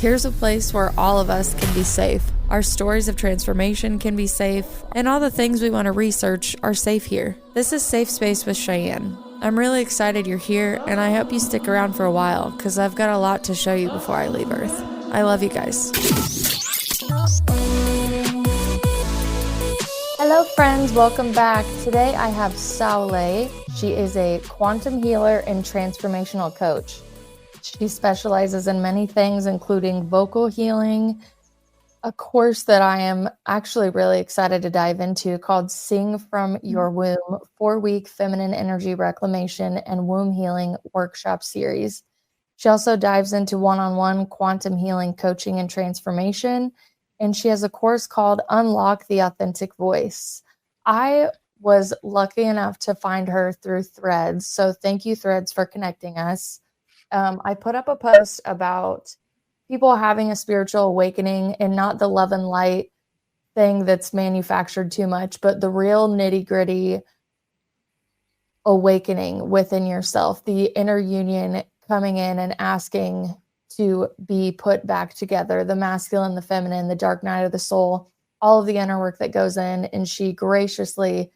Here's a place where all of us can be safe. Our stories of transformation can be safe, and all the things we want to research are safe here. This is Safe Space with Cheyenne. I'm really excited you're here, and I hope you stick around for a while, because I've got a lot to show you before I leave Earth. I love you guys. Hello friends, welcome back. Today I have Saule. She is a quantum healer and transformational coach. She specializes in many things, including vocal healing, a course that I am actually really excited to dive into called Sing from Your Womb, 4-week feminine energy reclamation and womb healing workshop series. She also dives into one-on-one quantum healing coaching and transformation, and she has a course called Unlock the Authentic Voice. I was lucky enough to find her through Threads, so thank you, Threads, for connecting us. I put up a post about people having a spiritual awakening and not the love and light thing that's manufactured too much, but the real nitty-gritty awakening within yourself, the inner union coming in and asking to be put back together, the masculine, the feminine, the dark night of the soul, all of the inner work that goes in. And she graciously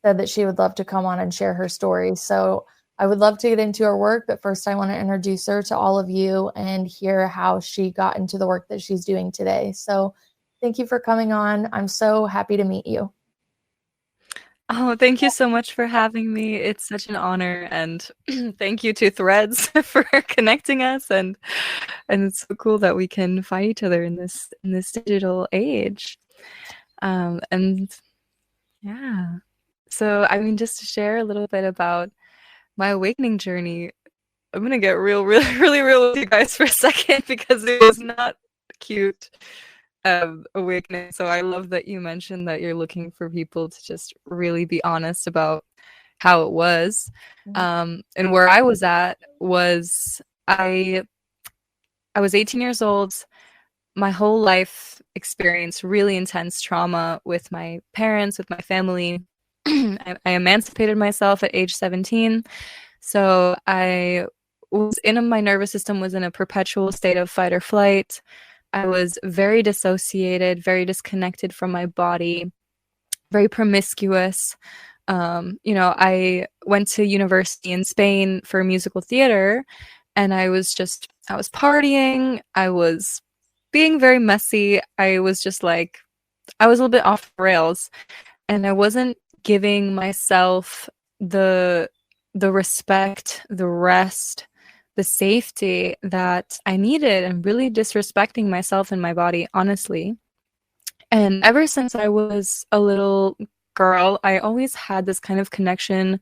said that she would love to come on and share her story. So I would love to get into her work, but first I want to introduce her to all of you and hear how she got into the work that she's doing today. So thank you for coming on. I'm so happy to meet you. Oh, thank you so much for having me. It's such an honor, and thank you to Threads for connecting us. And it's so cool that we can find each other in this digital age. And yeah, so I mean, just to share a little bit about my awakening journey, I'm gonna get really real with you guys for a second because it was not cute. Awakening. So I love that you mentioned that you're looking for people to just really be honest about how it was. And where I was at was I was 18 years old. My whole life experienced really intense trauma with my parents, with my family. I emancipated myself at age 17. So my nervous system was in a perpetual state of fight or flight. I was very dissociated, very disconnected from my body, very promiscuous. I went to university in Spain for musical theater, and I was partying. I was being very messy. I was a little bit off the rails, and I wasn't giving myself the respect, the rest, the safety that I needed, and really disrespecting myself and my body, honestly. And ever since I was a little girl, I always had this kind of connection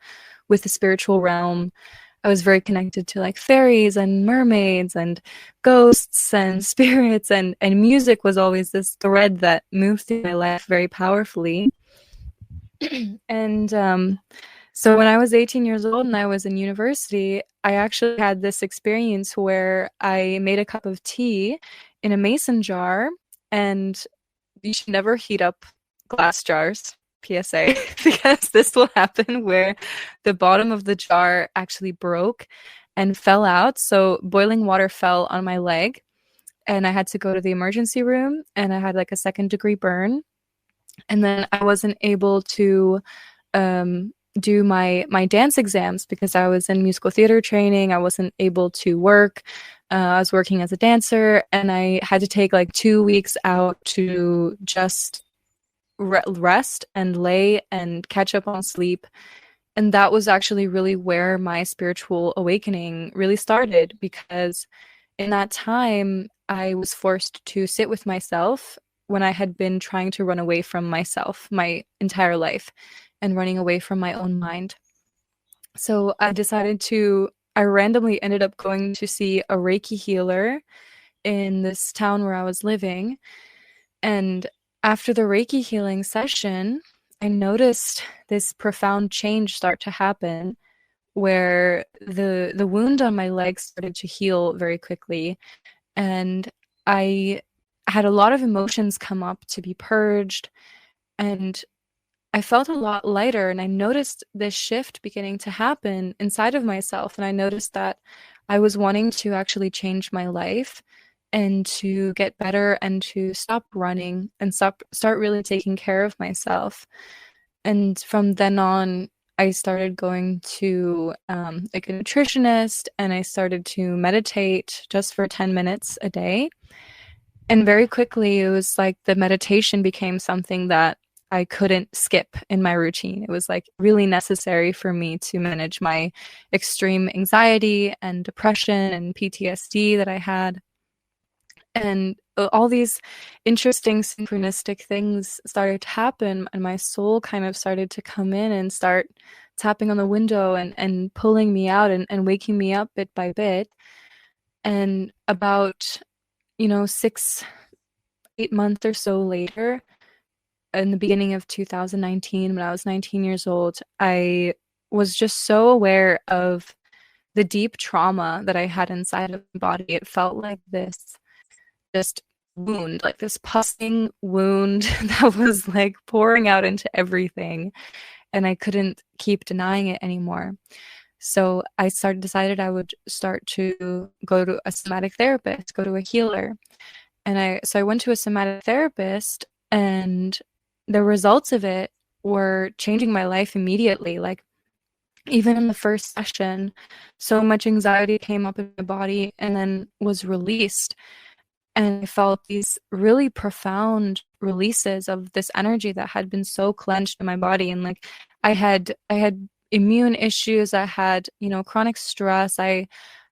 with the spiritual realm. I was very connected to like fairies and mermaids and ghosts and spirits, and music was always this thread that moved through my life very powerfully. And so when I was 18 years old and I was in university, I actually had this experience where I made a cup of tea in a mason jar, and you should never heat up glass jars, PSA, because this will happen where the bottom of the jar actually broke and fell out. So boiling water fell on my leg, and I had to go to the emergency room, and I had like a 2nd-degree burn. And then I wasn't able to do my dance exams because I was in musical theater training. I wasn't able to work. I was working as a dancer, and I had to take like 2 weeks out to just rest and lay and catch up on sleep. And that was actually really where my spiritual awakening really started, because in that time I was forced to sit with myself when I had been trying to run away from myself my entire life and running away from my own mind. So I randomly ended up going to see a Reiki healer in this town where I was living. And after the Reiki healing session, I noticed this profound change start to happen, where the wound on my leg started to heal very quickly. And I had a lot of emotions come up to be purged, and I felt a lot lighter, and I noticed this shift beginning to happen inside of myself. And I noticed that I was wanting to actually change my life and to get better and to stop running and start really taking care of myself. And from then on, I started going to like a nutritionist, and I started to meditate just for 10 minutes a day. And very quickly, it was like the meditation became something that I couldn't skip in my routine. It was like really necessary for me to manage my extreme anxiety and depression and PTSD that I had. And all these interesting synchronistic things started to happen, and my soul kind of started to come in and start tapping on the window and pulling me out and waking me up bit by bit. And about, 6, 8 months or so later, in the beginning of 2019, when I was 19 years old, I was just so aware of the deep trauma that I had inside of my body. It felt like this just wound, like this pussing wound that was like pouring out into everything, and I couldn't keep denying it anymore. So I decided I would start to go to a somatic therapist, go to a healer. And I went to a somatic therapist, and the results of it were changing my life immediately. Like, even in the first session, so much anxiety came up in my body and then was released. And I felt these really profound releases of this energy that had been so clenched in my body. And like, I had immune issues, I had, chronic stress, I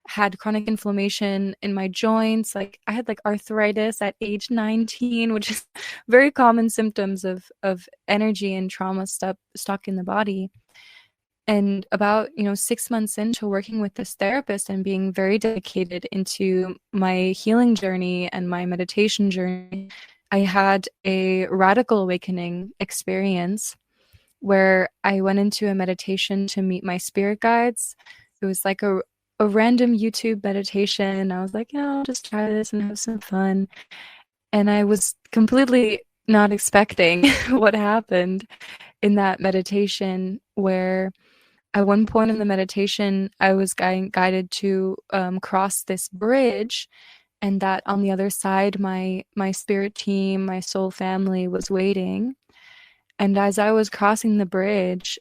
had chronic inflammation in my joints. Like, I had like arthritis at age 19, which is very common symptoms of energy and trauma stuck in the body. And about, 6 months into working with this therapist and being very dedicated into my healing journey and my meditation journey, I had a radical awakening experience where I went into a meditation to meet my spirit guides. It was like a random YouTube meditation. I was like, I'll just try this and have some fun. And I was completely not expecting what happened in that meditation, where at one point in the meditation, I was guided to cross this bridge, and that on the other side, my spirit team, my soul family was waiting. And as I was crossing the bridge,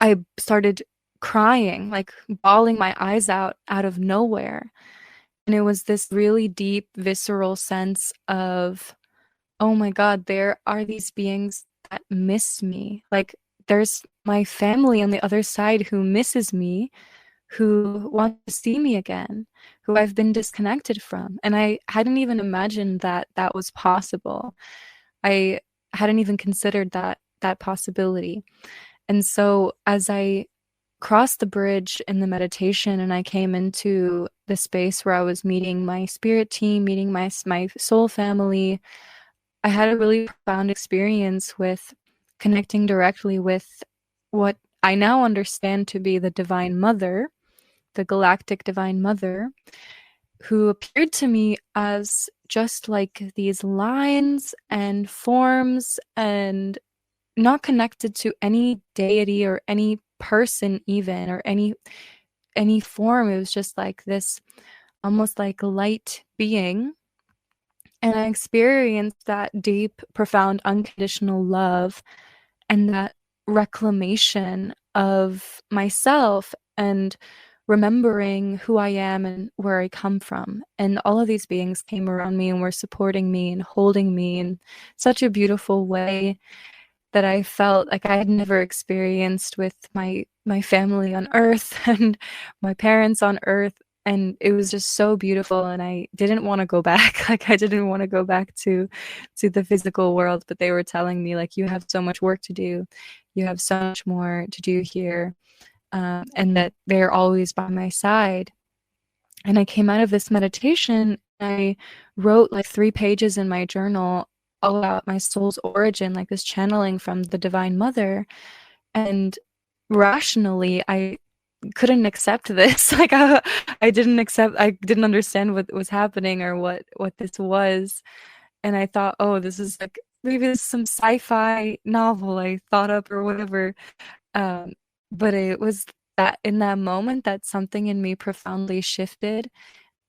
I started crying, like bawling my eyes out of nowhere. And it was this really deep, visceral sense of, oh my God, there are these beings that miss me. Like, there's my family on the other side who misses me, who wants to see me again, who I've been disconnected from. And I hadn't even imagined that that was possible. I hadn't even considered that possibility. And so as I crossed the bridge in the meditation and I came into the space where I was meeting my spirit team, meeting my soul family, I had a really profound experience with connecting directly with what I now understand to be the Divine Mother, the Galactic Divine Mother, who appeared to me as just like these lines and forms, and not connected to any deity or any person even, or any form. It was just like this almost like light being. And I experienced that deep, profound, unconditional love and that reclamation of myself, and remembering who I am and where I come from. And all of these beings came around me and were supporting me and holding me in such a beautiful way that I felt like I had never experienced with my family on Earth and my parents on Earth. And it was just so beautiful, and I didn't want to go back. Like, I didn't want to go back to the physical world, but they were telling me, like, you have so much work to do, you have so much more to do here, and that they're always by my side. And I came out of this meditation, and I wrote like 3 pages in my journal all about my soul's origin, like this channeling from the Divine Mother. And rationally, I couldn't accept this. Like, I didn't understand what was happening or what this was. And I thought, oh, this is like, maybe this is some sci-fi novel I thought up or whatever. Um, but it was that in that moment that something in me profoundly shifted,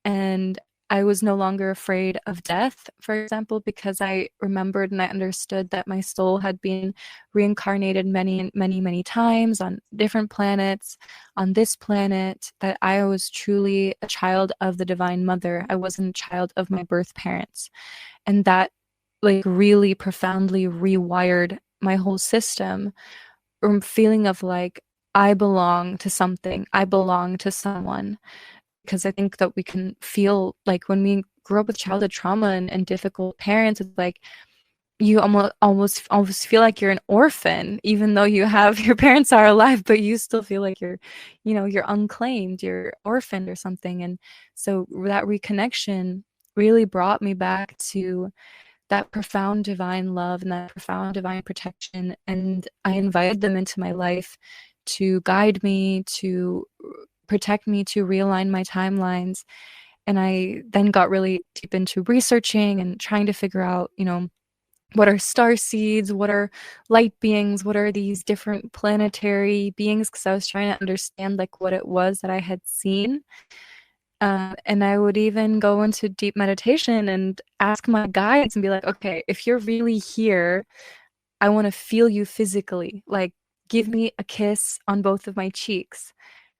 and I was no longer afraid of death, for example, because I remembered and I understood that my soul had been reincarnated many, many, many times on different planets, on this planet, that I was truly a child of the Divine Mother. I wasn't a child of my birth parents. And that like really profoundly rewired my whole system, or feeling of like, I belong to something, I belong to someone. Because I think that we can feel like when we grow up with childhood trauma and difficult parents, it's like you almost feel like you're an orphan, even though you have your parents are alive, but you still feel like you're unclaimed, you're orphaned or something. And so that reconnection really brought me back to that profound divine love and that profound divine protection. And I invited them into my life to guide me, to protect me, to realign my timelines. And I then got really deep into researching and trying to figure out, what are star seeds? What are light beings? What are these different planetary beings? Because I was trying to understand like what it was that I had seen. And I would even go into deep meditation and ask my guides and be like, okay, if you're really here, I want to feel you physically. Like, give me a kiss on both of my cheeks.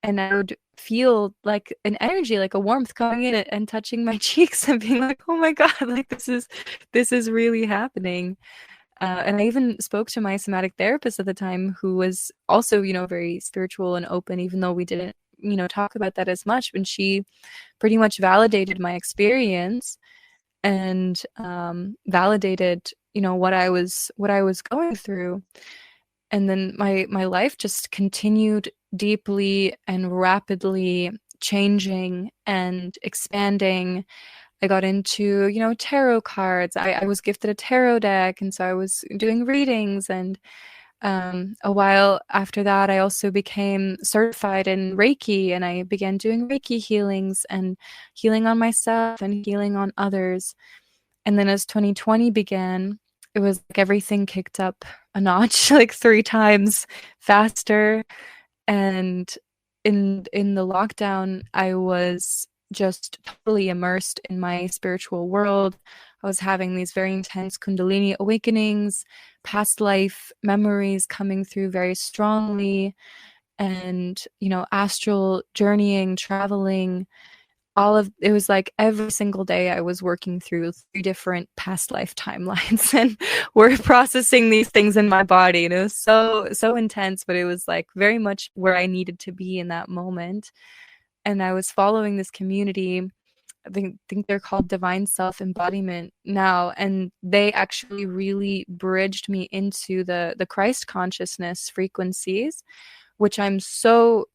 And I would feel like an energy, like a warmth coming in and touching my cheeks and being like, oh my God, like this is really happening. And I even spoke to my somatic therapist at the time, who was also, very spiritual and open, even though we didn't, talk about that as much. And she pretty much validated my experience and validated, what I was going through. And then my life just continued deeply and rapidly changing and expanding. I got into, tarot cards. I was gifted a tarot deck, and so I was doing readings. And a while after that, I also became certified in Reiki, and I began doing Reiki healings and healing on myself and healing on others. And then as 2020 began, it was like everything kicked up a notch, like 3 times faster. And in the lockdown, I was just totally immersed in my spiritual world. I was having these very intense Kundalini awakenings, past life memories coming through very strongly, and, astral journeying, traveling. It was like every single day I was working through 3 different past life timelines and we're processing these things in my body. And it was so intense, but it was like very much where I needed to be in that moment. And I was following this community. I think they're called Divine Self Embodiment now, and they actually really bridged me into the Christ consciousness frequencies, which I'm so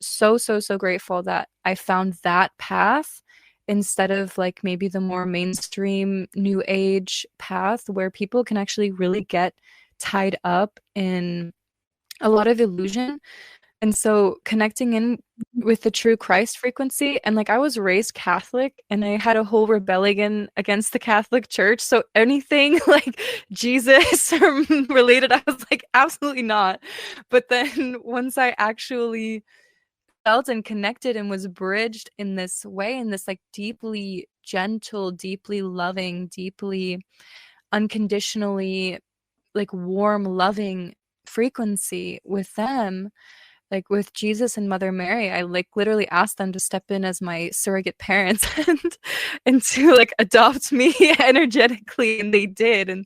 grateful that I found that path instead of like maybe the more mainstream new age path, where people can actually really get tied up in a lot of illusion. And so connecting in with the true Christ frequency, and like I was raised Catholic and I had a whole rebellion against the Catholic Church. So anything like Jesus related, I was like, absolutely not. But then once I actually felt and connected and was bridged in this way, in this like deeply gentle, deeply loving, deeply unconditionally like warm, loving frequency with them, like with Jesus and Mother Mary, I like literally asked them to step in as my surrogate parents and to like adopt me energetically, and they did.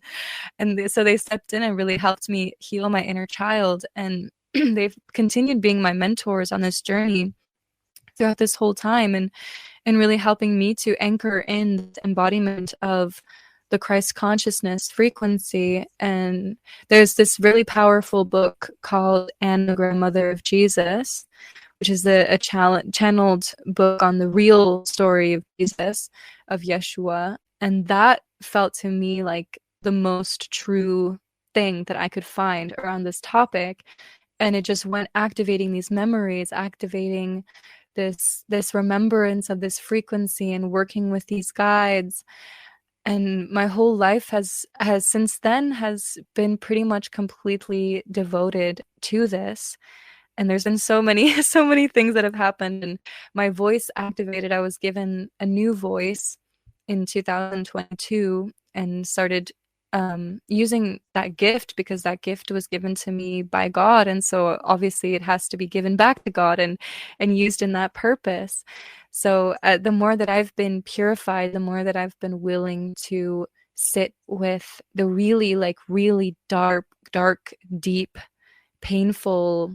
So they stepped in and really helped me heal my inner child, and they've continued being my mentors on this journey throughout this whole time, and really helping me to anchor in the embodiment of the Christ consciousness frequency. And there's this really powerful book called Anne, the Grandmother of Jesus, which is a channeled book on the real story of Jesus, of Yeshua. And that felt to me like the most true thing that I could find around this topic. And it just went activating these memories, activating this remembrance of this frequency, and working with these guides. And my whole life has since then has been pretty much completely devoted to this. And there's been so many so many things that have happened, and my voice activated. I was given a new voice, in 2022 and started using that gift, because that gift was given to me by God, and so obviously it has to be given back to God and used in that purpose. So the more that I've been purified, the more that I've been willing to sit with the really dark, deep, painful,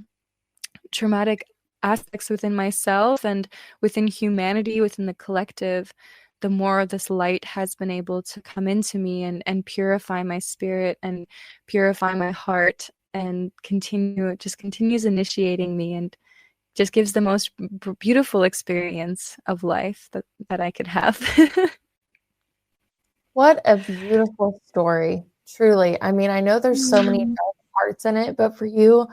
traumatic aspects within myself and within humanity, within the collective, the more this light has been able to come into me and purify my spirit and purify my heart, and it just continues initiating me and just gives the most beautiful experience of life that I could have. What a beautiful story, truly. I mean, I know there's so many dark parts in it, but for you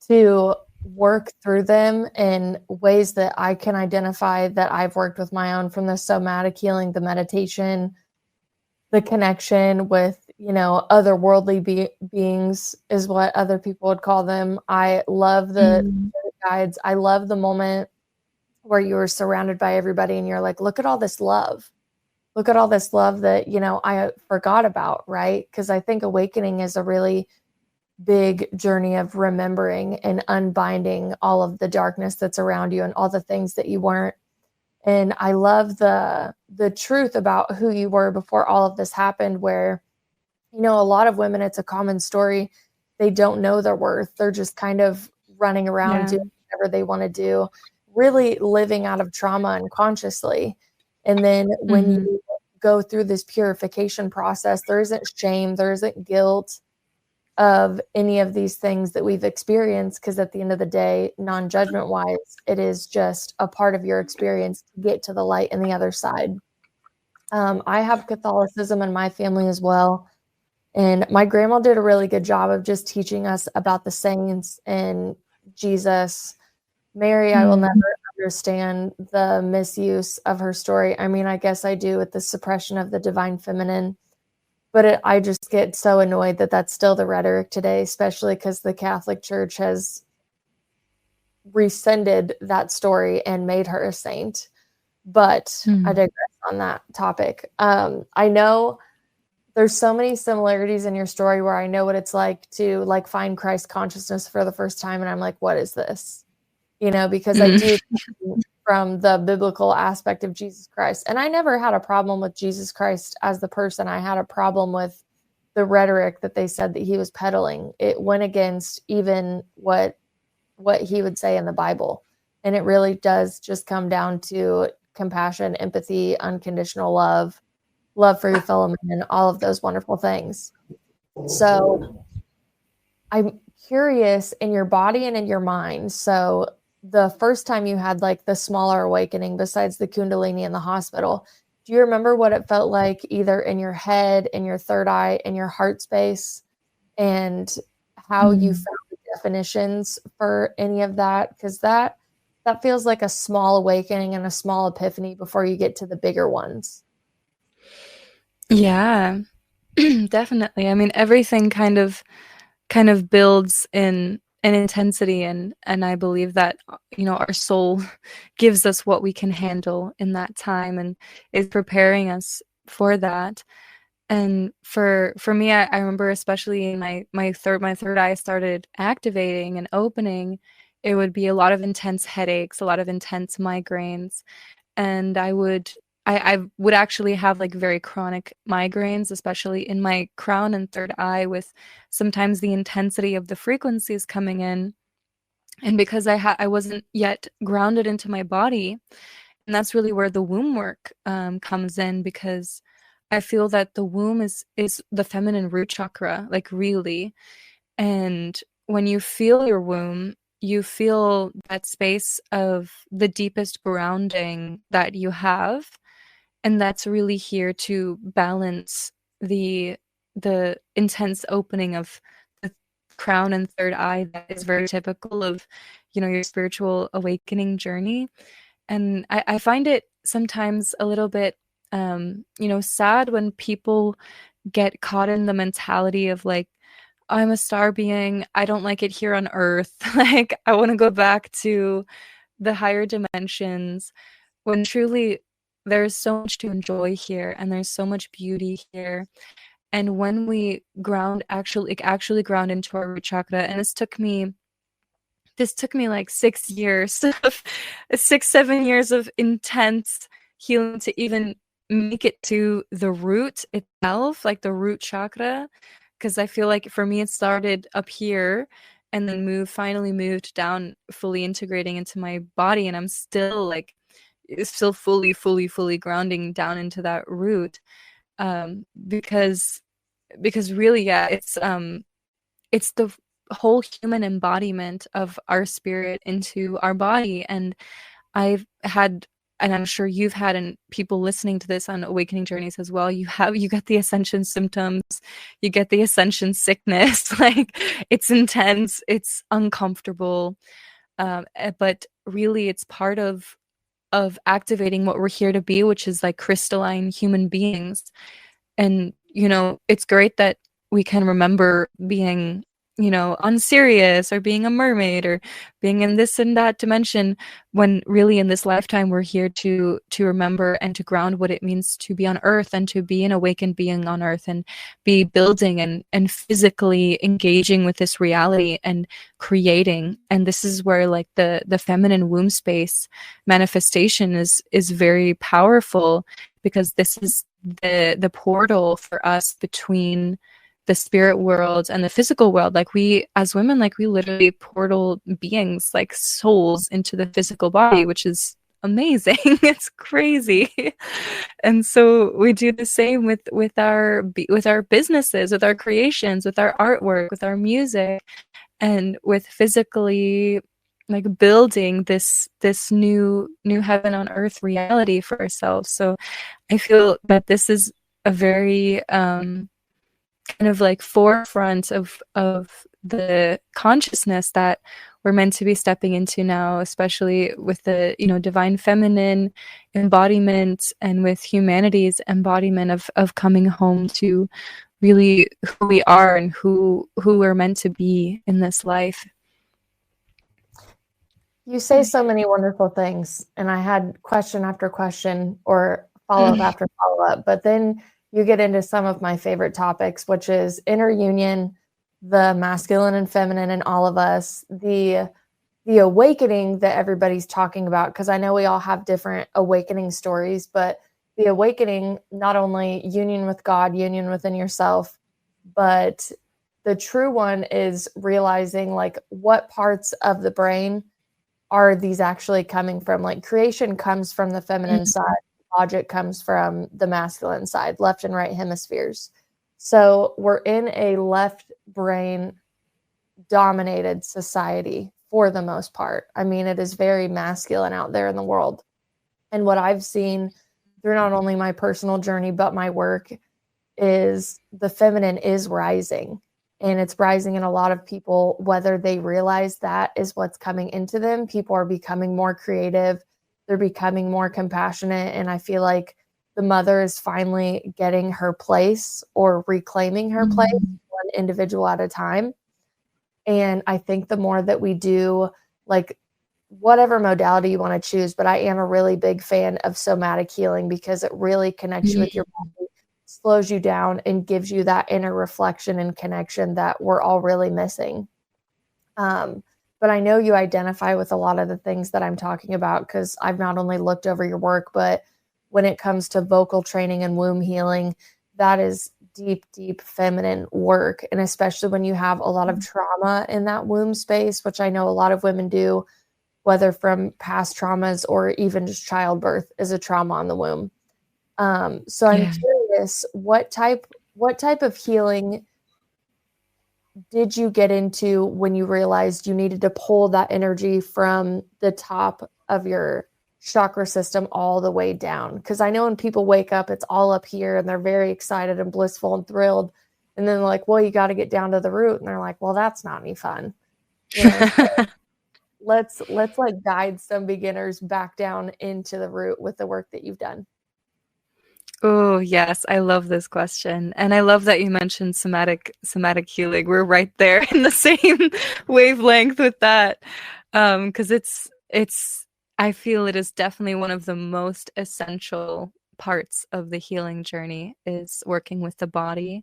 to work through them in ways that I can identify that I've worked with my own, from the somatic healing, the meditation, the connection with, otherworldly beings is what other people would call them. I love the guides. I love the moment where you were surrounded by everybody and you're like, look at all this love. Look at all this love that, I forgot about, right? Because I think awakening is a really big journey of remembering and unbinding all of the darkness that's around you and all the things that you weren't. And I love the truth about who you were before all of this happened, where, a lot of women, it's a common story. They don't know their worth. They're just kind of running around doing whatever they want to do, really living out of trauma unconsciously. And then when you go through this purification process, there isn't shame, there isn't guilt of any of these things that we've experienced, because at the end of the day, non-judgment wise, it is just a part of your experience to get to the light and the other side. I have Catholicism in my family as well. And my grandma did a really good job of just teaching us about the saints and Jesus. Mary, I will never understand the misuse of her story. I mean, I guess I do with the suppression of the divine feminine, but I just get so annoyed that that's still the rhetoric today, especially because the Catholic Church has rescinded that story and made her a saint. But I digress on that topic. I know there's so many similarities in your story where I know what it's like to find Christ consciousness for the first time. And I'm like, what is this? Because I do from the biblical aspect of Jesus Christ. And I never had a problem with Jesus Christ as the person. I had a problem with the rhetoric that they said that he was peddling. It went against even what he would say in the Bible. And it really does just come down to compassion, empathy, unconditional love for your fellow man, all of those wonderful things. So I'm curious, in your body and in your mind. So the first time you had the smaller awakening, besides the Kundalini in the hospital, do you remember what it felt like either in your head, in your third eye, in your heart space, and how you found the definitions for any of that? Because that feels like a small awakening and a small epiphany before you get to the bigger ones. Yeah, definitely. I mean, everything kind of builds in an intensity, and I believe that our soul gives us what we can handle in that time and is preparing us for that. And for me, I remember, especially in my third eye started activating and opening, it would be a lot of intense headaches, a lot of intense migraines, and I would actually have very chronic migraines, especially in my crown and third eye, with sometimes the intensity of the frequencies coming in. And because I wasn't yet grounded into my body, and that's really where the womb work comes in, because I feel that the womb is the feminine root chakra, really. And when you feel your womb, you feel that space of the deepest grounding that you have. And that's really here to balance the intense opening of the crown and third eye that is very typical of, your spiritual awakening journey. And I find it sometimes a little bit, sad when people get caught in the mentality of I'm a star being, I don't like it here on earth. I want to go back to the higher dimensions, when truly there's so much to enjoy here, and there's so much beauty here. And when we actually ground into our root chakra, and this took me like 6 years of 6, 7 years of intense healing to even make it to the root itself, like the root chakra. Because I feel like for me, it started up here and then finally moved down, fully integrating into my body. And I'm still like, still fully grounding down into that root. Because really, yeah, it's the whole human embodiment of our spirit into our body. And I've had, and I'm sure you've had, and people listening to this on awakening journeys as well, you get the ascension symptoms, you get the ascension sickness. Like, it's intense, it's uncomfortable, but really it's part of activating what we're here to be, which is like crystalline human beings. And it's great that we can remember being unserious, or being a mermaid, or being in this and that dimension, when really in this lifetime we're here to remember and to ground what it means to be on earth, and to be an awakened being on earth, and be building and physically engaging with this reality and creating. And this is where like the feminine womb space manifestation is very powerful, because this is the portal for us between the spirit world and the physical world. Like, we as women, like, we literally portal beings, like souls, into the physical body, which is amazing. It's crazy. And so we do the same with our businesses, with our creations, with our artwork, with our music, and with physically like building this new heaven on earth reality for ourselves. So I feel that this is a very kind of like forefront of the consciousness that we're meant to be stepping into now, especially with the divine feminine embodiment, and with humanity's embodiment of coming home to really who we are and who we're meant to be in this life. You say so many wonderful things, and I had question after question, or follow-up after follow-up, but then you get into some of my favorite topics, which is inner union, the masculine and feminine in all of us, the awakening that everybody's talking about, because I know we all have different awakening stories, but the awakening, not only union with God, union within yourself, but the true one is realizing like what parts of the brain are these actually coming from. Like, creation comes from the feminine side, logic comes from the masculine side, left and right hemispheres. So we're in a left brain dominated society for the most part. I mean, it is very masculine out there in the world. And what I've seen through not only my personal journey, but my work, is the feminine is rising. And it's rising in a lot of people, whether they realize that is what's coming into them. People are becoming more creative. They're becoming more compassionate. And I feel like the mother is finally getting her place, or reclaiming her place, one individual at a time. And I think the more that we do, like, whatever modality you want to choose, but I am a really big fan of somatic healing, because it really connects you with your body, slows you down, and gives you that inner reflection and connection that we're all really missing. But I know you identify with a lot of the things that I'm talking about, because I've not only looked over your work, but when it comes to vocal training and womb healing, that is deep, deep feminine work. And especially when you have a lot of trauma in that womb space, which I know a lot of women do, whether from past traumas or even just childbirth is a trauma on the womb. So I'm curious, what type of healing did you get into when you realized you needed to pull that energy from the top of your chakra system all the way down? Because I know when people wake up, it's all up here and they're very excited and blissful and thrilled. And then they're like, well, you got to get down to the root. And they're like, well, that's not any fun. So let's like guide some beginners back down into the root with the work that you've done. Oh, yes. I love this question. And I love that you mentioned somatic healing. We're right there in the same wavelength with that. 'Cause it's I feel it is definitely one of the most essential parts of the healing journey is working with the body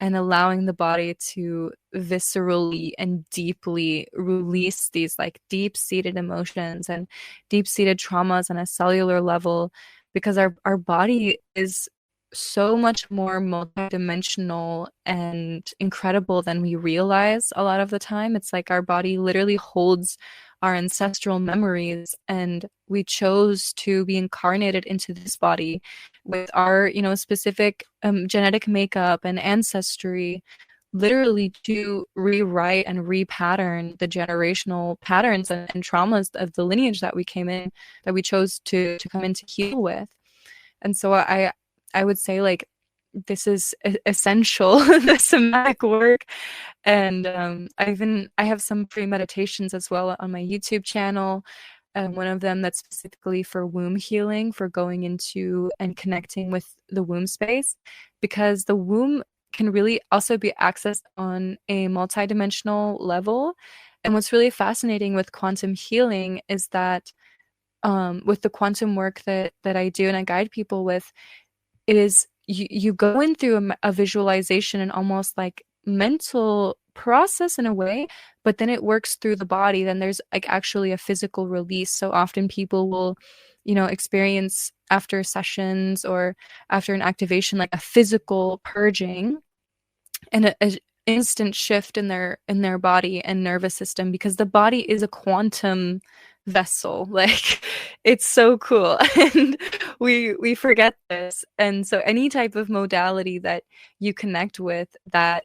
and allowing the body to viscerally and deeply release these like deep-seated emotions and deep-seated traumas on a cellular level, because our body is so much more multidimensional and incredible than we realize a lot of the time. It's like our body literally holds our ancestral memories, and we chose to be incarnated into this body with our, specific genetic makeup and ancestry, literally to rewrite and repattern the generational patterns and traumas of the lineage that we chose to come in to heal with. And so I would say, like, this is essential, the somatic work. And I have some free meditations as well on my YouTube channel. One of them that's specifically for womb healing, for going into and connecting with the womb space, because the womb can really also be accessed on a multidimensional level. And what's really fascinating with quantum healing is that with the quantum work that I do and I guide people with, it is you go in through a visualization and almost like mental process in a way, but then it works through the body. Then there's like actually a physical release. So often people will, experience after sessions or after an activation, like a physical purging and a instant shift in their body and nervous system, because the body is a quantum vessel. Like, it's so cool. And we forget this. And so any type of modality that you connect with that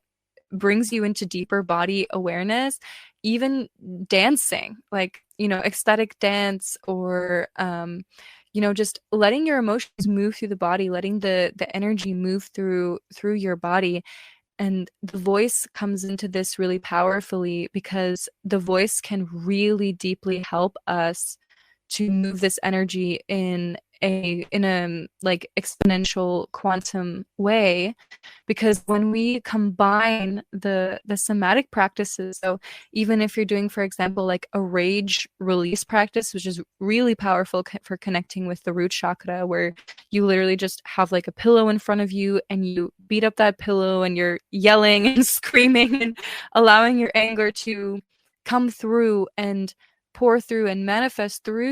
brings you into deeper body awareness, even dancing, like, ecstatic dance, or just letting your emotions move through the body, letting the energy move through your body. And the voice comes into this really powerfully, because the voice can really deeply help us to move this energy in a like exponential quantum way. Because when we combine the somatic practices, so even if you're doing, for example, like a rage release practice, which is really powerful for connecting with the root chakra, where you literally just have like a pillow in front of you and you beat up that pillow and you're yelling and screaming and allowing your anger to come through and pour through and manifest through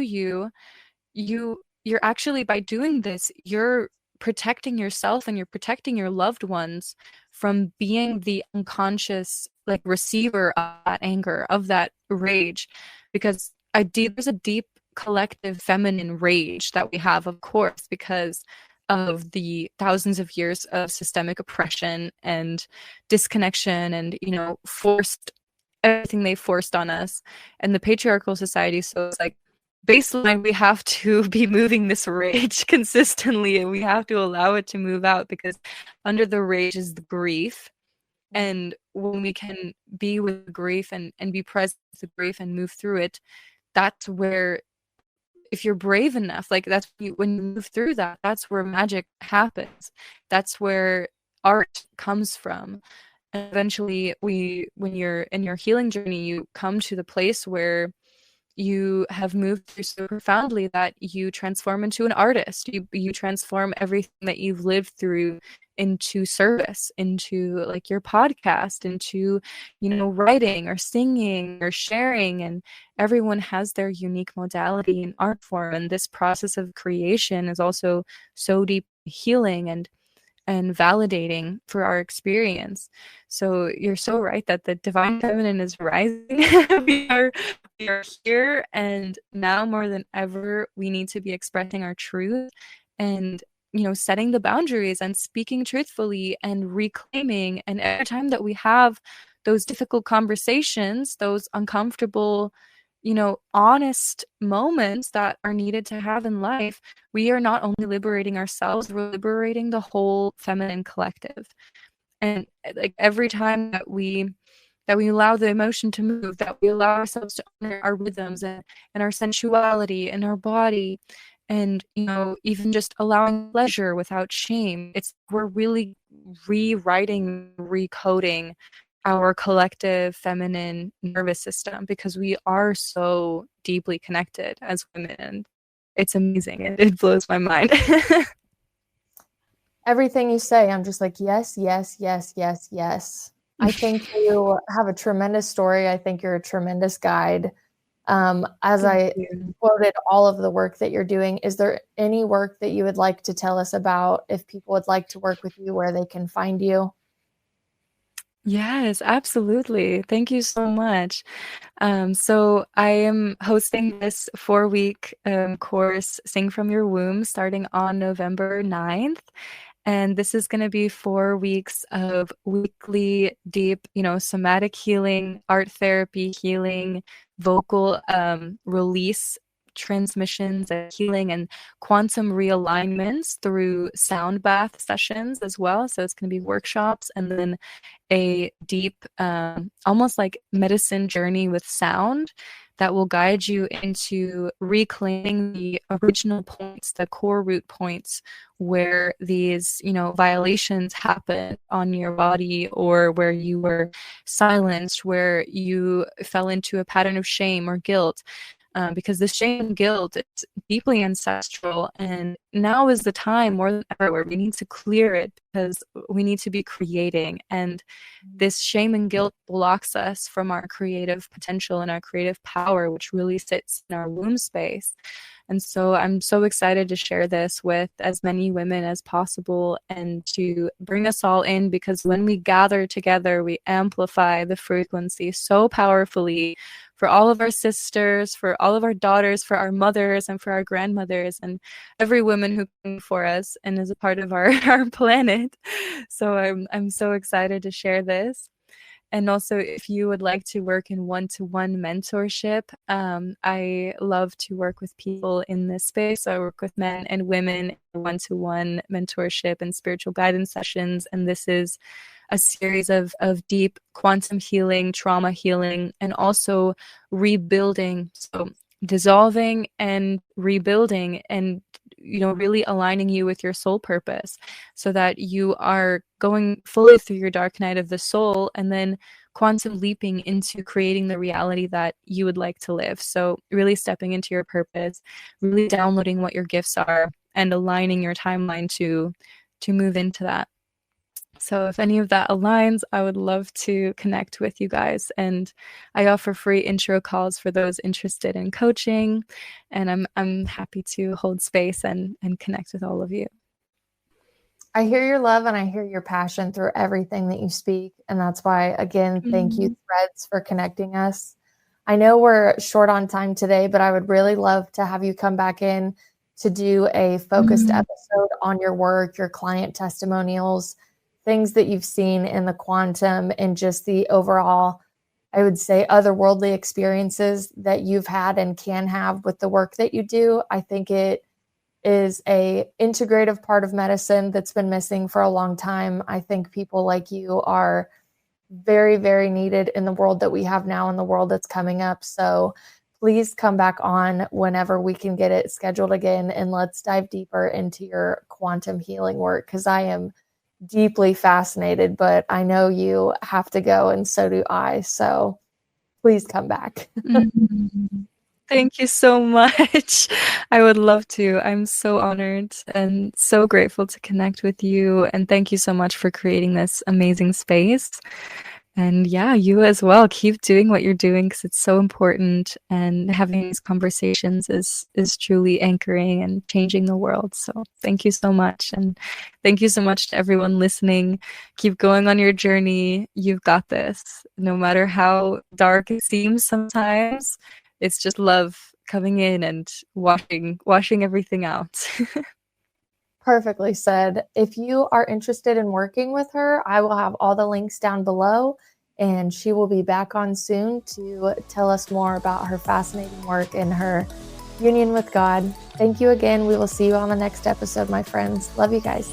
you're actually, by doing this, you're protecting yourself and you're protecting your loved ones from being the unconscious like receiver of that anger, of that rage. Because there's a deep collective feminine rage that we have, of course, because of the thousands of years of systemic oppression and disconnection and, forced everything they forced on us and the patriarchal society. So it's like, baseline, we have to be moving this rage consistently, and we have to allow it to move out, because under the rage is the grief. And when we can be with the grief and be present with the grief and move through it, that's where, if you're brave enough, like, that's when you move through that, that's where magic happens. That's where art comes from. And eventually, when you're in your healing journey, you come to the place where you have moved through so profoundly that you transform into an artist. You transform everything that you've lived through into service, into like your podcast, into, writing or singing or sharing. And everyone has their unique modality and art form. And this process of creation is also so deep healing and validating for our experience. So you're so right that the divine feminine is rising. we are here, and now more than ever, we need to be expressing our truth and, setting the boundaries and speaking truthfully and reclaiming. And every time that we have those difficult conversations, those uncomfortable, honest moments that are needed to have in life, we are not only liberating ourselves, we're liberating the whole feminine collective. And like, every time that we allow the emotion to move, that we allow ourselves to honor our rhythms and our sensuality and our body, and, even just allowing pleasure without shame, we're really rewriting, recoding our collective feminine nervous system, because we are so deeply connected as women. And it's amazing. It blows my mind. Everything you say, I'm just like, yes, yes, yes, yes, yes. I think you have a tremendous story. I think you're a tremendous guide. As I quoted all of the work that you're doing, is there any work that you would like to tell us about if people would like to work with you, where they can find you? Yes, absolutely. Thank you so much. So I am hosting this 4-week course, Sing from Your Womb, starting on November 9th. And this is going to be 4 weeks of weekly deep, somatic healing, art therapy healing, vocal release transmissions and healing, and quantum realignments through sound bath sessions as well. So it's going to be workshops, and then a deep, almost like medicine journey with sound that will guide you into reclaiming the original points, the core root points where these, violations happen on your body, or where you were silenced, where you fell into a pattern of shame or guilt. Because the shame and guilt is deeply ancestral, and now is the time more than ever where we need to clear it, because we need to be creating, and this shame and guilt blocks us from our creative potential and our creative power, which really sits in our womb space. And so I'm so excited to share this with as many women as possible, and to bring us all in, because when we gather together, we amplify the frequency so powerfully for all of our sisters, for all of our daughters, for our mothers, and for our grandmothers, and every woman who came before us and is a part of our planet. So I'm so excited to share this. And also, if you would like to work in one-to-one mentorship, I love to work with people in this space. So I work with men and women in one-to-one mentorship and spiritual guidance sessions. And this is a series of deep quantum healing, trauma healing, and also rebuilding. So dissolving and rebuilding, and really aligning you with your soul purpose, so that you are going fully through your dark night of the soul, and then quantum leaping into creating the reality that you would like to live. So really stepping into your purpose, really downloading what your gifts are, and aligning your timeline to move into that. So if any of that aligns, I would love to connect with you guys. And I offer free intro calls for those interested in coaching. And I'm happy to hold space and connect with all of you. I hear your love and I hear your passion through everything that you speak. And that's why, again, thank you, Threads, for connecting us. I know we're short on time today, but I would really love to have you come back in to do a focused episode on your work, your client testimonials, things that you've seen in the quantum, and just the overall, I would say, otherworldly experiences that you've had and can have with the work that you do. I think it is a integrative part of medicine that's been missing for a long time. I think people like you are very, very needed in the world that we have now and the world that's coming up. So please come back on whenever we can get it scheduled again, and let's dive deeper into your quantum healing work, because I am deeply fascinated, but I know you have to go, and so do I. So please come back. Thank you so much. I would love to. I'm so honored and so grateful to connect with you. And thank you so much for creating this amazing space. And yeah, you as well. Keep doing what you're doing, because it's so important. And having these conversations is truly anchoring and changing the world. So thank you so much. And thank you so much to everyone listening. Keep going on your journey. You've got this. No matter how dark it seems sometimes, it's just love coming in and washing everything out. Perfectly said. If you are interested in working with her, I will have all the links down below, and she will be back on soon to tell us more about her fascinating work and her union with God. Thank you again. We will see you on the next episode, my friends. Love you guys.